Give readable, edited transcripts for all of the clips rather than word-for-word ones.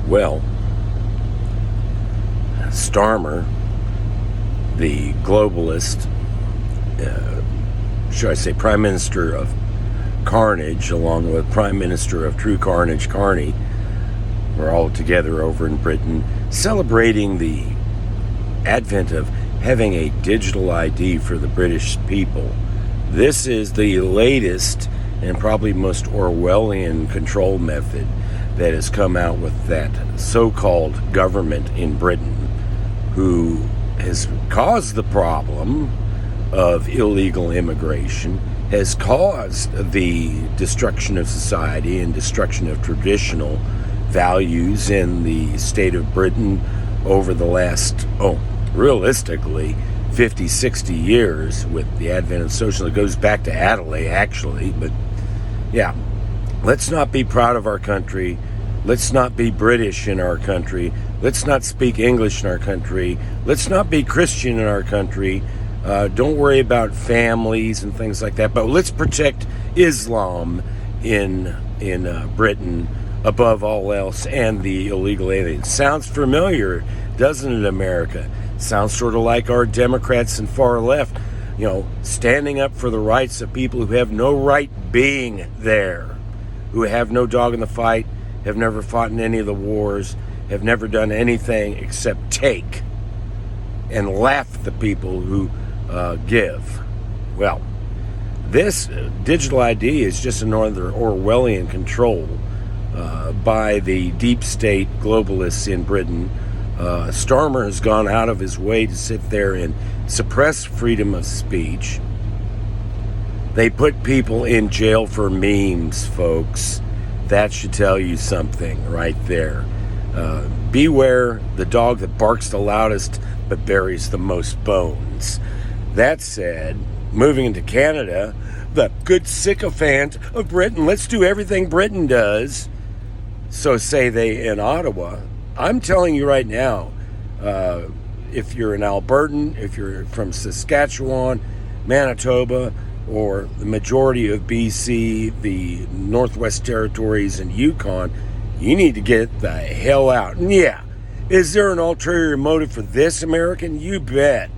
Well, Starmer, the globalist, should I say Prime Minister of Carnage, along with Prime Minister of True Carnage, Carney, we're all together over in Britain, celebrating the advent of having a digital ID for the British people. This is the latest and probably most Orwellian control method that has come out with that so-called government in Britain, who has caused the problem of illegal immigration, has caused the destruction of society and destruction of traditional values in the state of Britain over the last, realistically, 50, 60 years with the advent of socialism. It goes back to Adelaide, actually, but yeah. Let's not be proud of our country. Let's not be British in our country. Let's not speak English in our country. Let's not be Christian in our country. Don't worry about families and things like that. But let's protect Islam in Britain above all else, and the illegal aliens. Sounds familiar, doesn't it, America? Sounds sort of like our Democrats and far left, standing up for the rights of people who have no right being there, who have no dog in the fight, have never fought in any of the wars, have never done anything except take and laugh at the people who give. Well, this digital ID is just another Orwellian control by the deep state globalists in Britain. Starmer has gone out of his way to sit there and suppress freedom of speech. They put people in jail for memes, folks. That should tell you something right there. Beware the dog that barks the loudest but buries the most bones. That said, moving into Canada, the good sycophant of Britain, let's do everything Britain does, so say they in Ottawa. I'm telling you right now, if you're an Albertan, if you're from Saskatchewan, Manitoba, or the majority of BC, the Northwest Territories, and Yukon, you need to get the hell out. And yeah, is there an ulterior motive for this, American? You bet.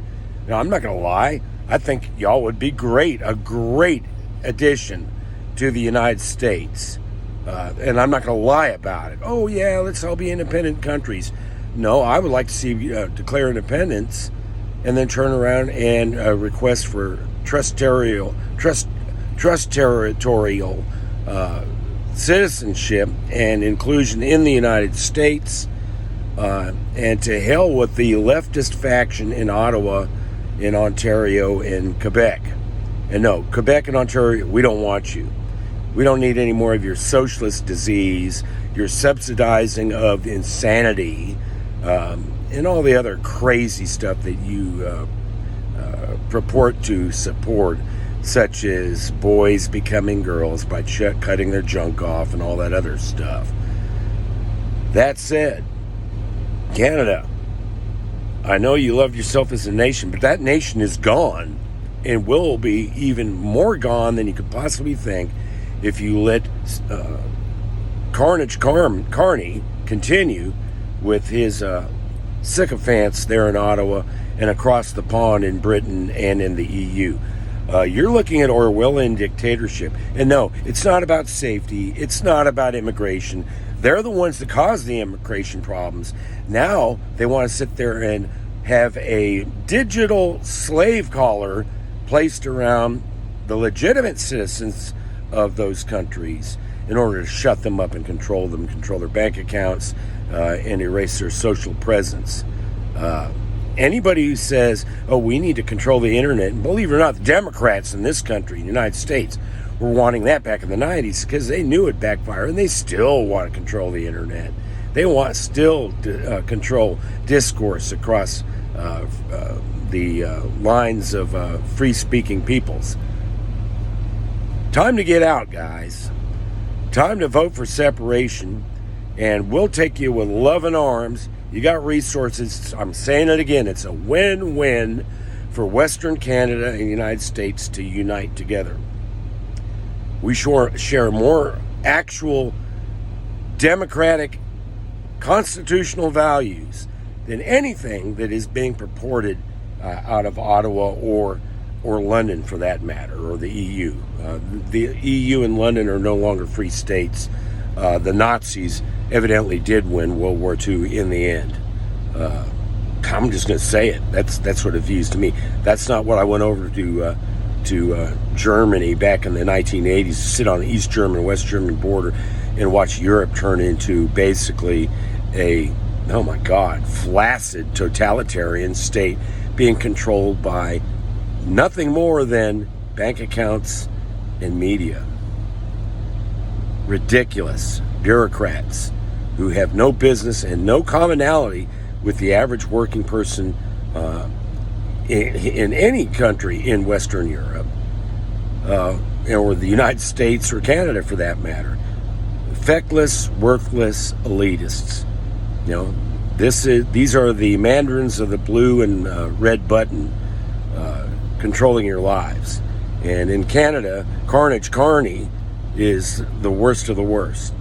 Now, I'm not going to lie. I think y'all would be a great addition to the United States. And I'm not going to lie about it. Oh, yeah, let's all be independent countries. No, I would like to see you declare independence and then turn around and request for territorial citizenship and inclusion in the United States. And to hell with the leftist faction in Ottawa, in Ontario, and Quebec. And no, Quebec and Ontario, we don't want you. We don't need any more of your socialist disease, your subsidizing of insanity, and all the other crazy stuff that you purport to support, such as boys becoming girls by cutting their junk off and all that other stuff. That said, Canada, I know you love yourself as a nation, but that nation is gone and will be even more gone than you could possibly think if you let Carney continue with his sycophants there in Ottawa and across the pond in Britain and in the EU. You're looking at Orwellian dictatorship. And no, it's not about safety. It's not about immigration. They're the ones that cause the immigration problems. Now they want to sit there and have a digital slave collar placed around the legitimate citizens of those countries in order to shut them up and control them, control their bank accounts, and erase their social presence. Anybody who says, we need to control the internet, and believe it or not, the Democrats in this country, in the United States, were wanting that back in the 90s because they knew it backfired, and they still want to control the internet. They want still to control discourse across the lines of free-speaking peoples. Time to get out, guys. Time to vote for separation, and we'll take you with loving arms. You got resources. I'm saying it again. It's a win-win for Western Canada and the United States to unite together. We share more actual democratic constitutional values than anything that is being purported out of Ottawa or London, for that matter, or the EU. The EU and London are no longer free states. The Nazis evidently did win World War II in the end. I'm just going to say it. That's what it views to me. That's not what I went over to Germany back in the 1980s, to sit on the East German, West German border and watch Europe turn into basically a, oh my God, flaccid totalitarian state being controlled by nothing more than bank accounts and media. Ridiculous bureaucrats who have no business and no commonality with the average working person in any country in Western Europe, or the United States or Canada for that matter. Feckless, worthless elitists. These are the mandarins of the blue and red button controlling your lives. And in Canada, Carnage Carney is the worst of the worst.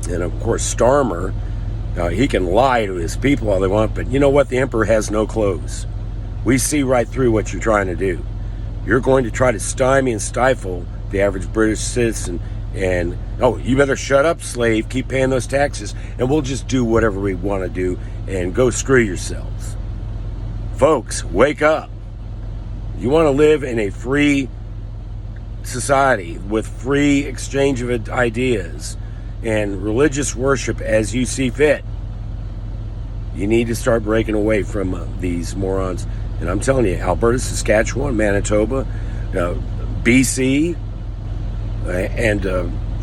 And of course, Starmer, he can lie to his people all they want, but you know what? The emperor has no clothes. We see right through what you're trying to do. You're going to try to stymie and stifle the average British citizen, and you better shut up, slave, keep paying those taxes, and we'll just do whatever we want to do, and go screw yourselves. Folks, wake up. You want to live in a free society with free exchange of ideas and religious worship as you see fit. You need to start breaking away from these morons. And I'm telling you, Alberta, Saskatchewan, Manitoba, BC, and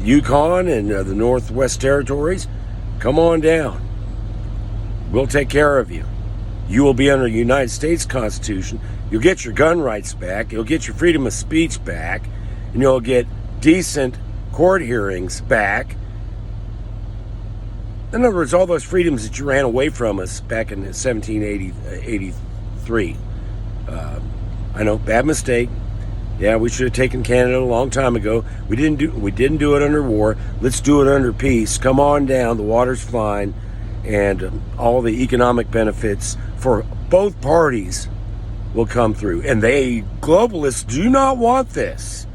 Yukon and the Northwest Territories, come on down. We'll take care of you. You will be under the United States Constitution. You'll get your gun rights back. You'll get your freedom of speech back. And you'll get decent court hearings back. In other words, all those freedoms that you ran away from us back in 1783. I know, bad mistake. Yeah, we should have taken Canada a long time ago. We didn't do it under war. Let's do it under peace. Come on down. The water's fine, and all the economic benefits for both parties will come through. And globalists do not want this.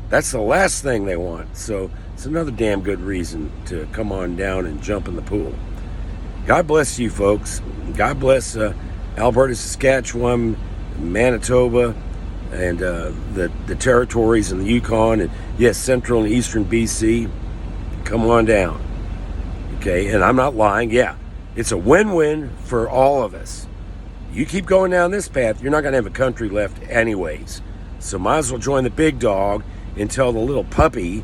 That's the last thing they want. So it's another damn good reason to come on down and jump in the pool. God bless you, folks. God bless Alberta, Saskatchewan, Manitoba, and the territories and the Yukon, and yes, central and eastern BC. Come on down. Okay, and I'm not lying. Yeah, it's a win-win for all of us. You keep going down this path, you're not going to have a country left anyways. So might as well join the big dog and tell the little puppy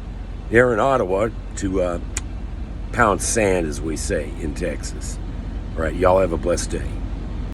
there in Ottawa to pound sand, as we say in Texas. All right, y'all have a blessed day.